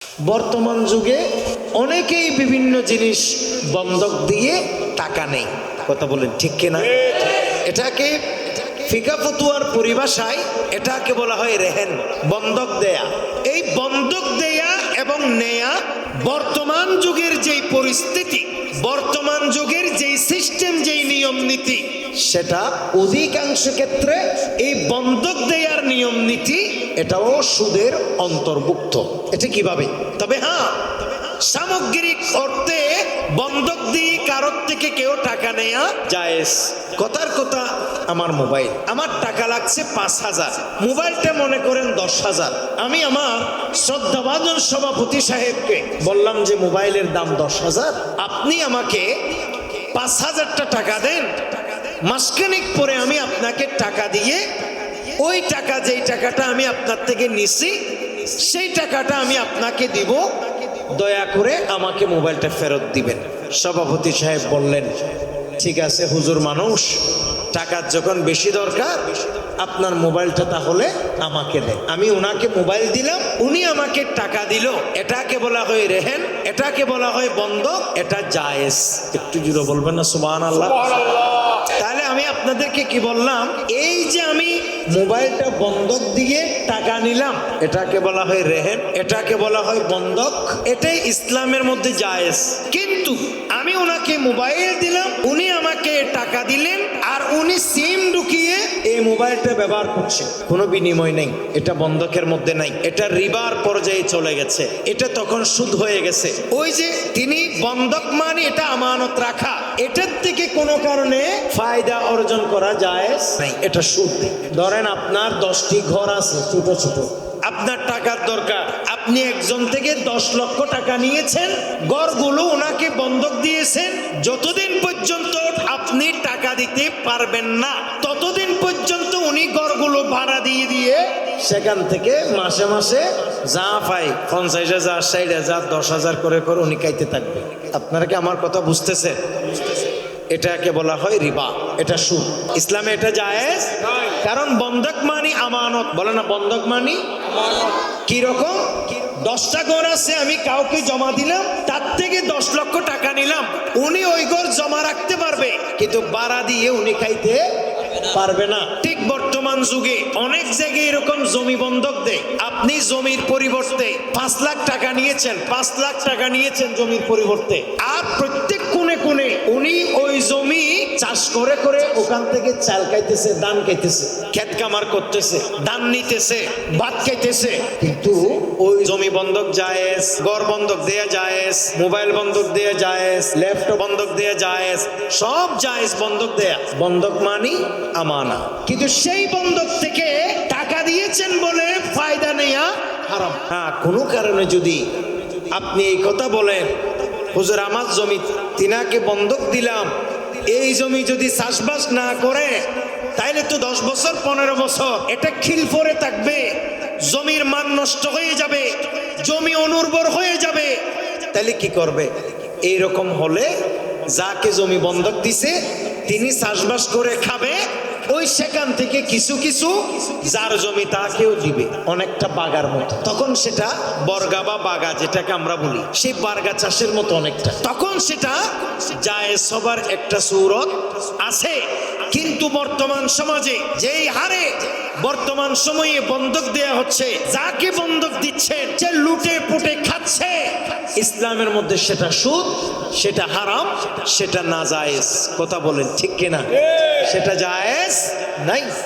বর্তমান যুগে অনেকেই বিভিন্ন জিনিস বন্ধক দিয়ে টাকা নেই। কথা বলেন ঠিক কিনা? এটাকে ফিকা ফতুয়ার পরিভাষায় এটাকে বলা হয় রেহেন, বন্ধক দেয়া। এই বন্ধক দেয়া এবং নেয়া বর্তমান যুগের যেই পরিস্থিতি, বর্তমান যুগের যেই সিস্টেম, যেই নিয়ম নীতি, সেটা অধিকাংশ ক্ষেত্রে এই বন্ধক দেয়ার নিয়ম নীতি এটাও সুদের অন্তর্ভুক্ত। এটা কিভাবে? তবে হ্যাঁ, সামগ্রিক অর্থে বন্ধক দিয়ে কারোর থেকে কেউ টাকা নেয়া জায়েজ। কথার কথা, আমার মোবাইল, আমার টাকা লাগছে 5,000, মোবাইলটা মনে করেন 10,000। আমি আমার শ্রদ্ধাভাজন সভাপতি সাহেবকে বললাম যে মোবাইলের দাম 10,000, আপনি আমাকে 5,000টা টাকা দেন, মাসখানেক পরে আমি আপনাকে টাকা দিয়ে ওই টাকা, যেই টাকাটা আমি আপনার থেকে নিছি সেই টাকাটা আমি আপনাকে দিব, দয়া করে আমাকে মোবাইলটা ফেরত দিবেন। সভাপতি সাহেব বললেন, ঠিক আছে হুজুর, মানুষ টাকার যখন বেশি দরকার আপনার মোবাইলটা তাহলে আমাকে দেন। আমি ওনাকে মোবাইল দিলাম, উনি আমাকে টাকা দিল। এটাকে বলা হয় রেহেন, এটাকে বলা হয় বন্ধক, এটা জায়েজ। একটু জুড়ে বলবেন না সুবহানাল্লাহ? তাহলে আমি আপনাদেরকে কি বললাম, এই যে আমি মোবাইলটা বন্ধক দিয়ে টাকা নিলাম, এটাকে বলা হয় রেহেন, এটাকে বলা হয় বন্ধক, এটাই ইসলামের মধ্যে জায়েজ। কিন্তু আমি ওনাকে মোবাইল দিলাম, উনি আমাকে টাকা দিলেন, আর উনি সিম ঢুকিয়ে এই মোবাইলটা ব্যবহার করছে, কোনো বিনিময় নেই, এটা বন্ধকের মধ্যে নাই, এটা রিবার পর্যায়ে চলে গেছে, এটা তখন সুদ হয়ে গেছে। ওই যে তিনি বন্ধক মানে এটা আমানত রাখা, এটার থেকে কোনো কারণে ফায়দা অর্জন করা জায়েজ নাই, এটা সুদ। ধরেন আপনার 10টি ঘর আছে ছোট ছোট, আপনার টাকার দরকার, আপনি একজন থেকে 10 লক্ষ টাকা নিয়েছেন, ঘরগুলো ওনাকে বন্ধক দিয়েছেন, যতদিন পর্যন্ত আপনি টাকা দিতে পারবেন না ততদিন পর্যন্ত উনি ঘরগুলো ভাড়া দিয়ে দিয়ে সেখান থেকে মাসে মাসে যা পায় 50,000, 60,000, 10,000 করে করে উনি খাইতে থাকবে। আপনারা কি আমার কথা বুঝতেছেন? এটাকে বলা হয় রিবা, এটা সুদ। ইসলামে এটা জায়েজ, কারণ বন্ধক মানি আমানত। বলে না, বন্ধক মানি কি রকম? 10টা ঘর আছে, আমি কাউকে জমা দিলাম, তার থেকে 10 লক্ষ টাকা নিলাম, উনি ওই ঘর জমা রাখতে পারবে কিন্তু ভাড়া দিয়ে উনি খাইতে পারবে না। ঠিক বর্তমান যুগে অনেক জায়গায় এরকম জমি বন্ধক দেয়। আপনি জমির পরিবর্তে 5 লাখ টাকা নিয়েছেন, 5 লাখ টাকা নিয়েছেন জমির পরিবর্তে, আর প্রত্যেক কোণে কোণে উনি ওই জমি চাষ করে করে ওখান থেকে চাল খাইতেছে, ধান খাইতেছে, ক্ষেত কামার করতেছে, ধান নিতেছে, ভাত খাইতেছে, কিন্তু ওই জমি বন্ধক জায়েজ, ঘর বন্ধক দেয়া জায়েজ, মোবাইল বন্ধক দেয়া জায়েজ, ল্যাপটপ বন্ধক দেয়া জায়েজ, সব জায়েজ বন্ধক দেয়া। বন্ধক মানি আমানা, কিন্তু সেই বন্ধক থেকে টাকা দিয়েছেন বলে ফায়দা নেয়া হারাম। হ্যাঁ, কোনো কারণে যদি আপনি এই কথা বলেন, হুজুর আমার জমি তিনাকে বন্ধক দিলাম, এই জমি যদি চাষবাস না করে তাইলে তো 10 বছর 15 বছর এটা খিল পরে থাকবে, জমির মান নষ্ট হয়ে যাবে, জমি অনুর্বর হয়ে যাবে, তাহলে কি করবে? এইরকম হলে যাকে জমি বন্ধক দিছে তিনি চাষবাস করে খাবে, ওই সেখান থেকে কিছু কিছু যার জমি তাকেও দিবে, অনেকটা বাগার মতো। তখন সেটা বর্গা বা বাগা যেটাকে আমরা বলি, সেই বার্গা চাষের মতো অনেকটা, তখন সেটা জায়েজ হবার একটা সূরত আছে। কিন্তু বর্তমান সমাজে যেই হারে বর্তমান সময়ে বন্ধক দেয়া হচ্ছে, যাকে বন্ধক দিচ্ছেন যে লুটে পুটে খাচ্ছে, ইসলামের মধ্যে সেটা সুদ, সেটা হারাম, সেটা নাজায়েজ। কথা বলেন ঠিক কিনা? সেটা জায়েজ নাই।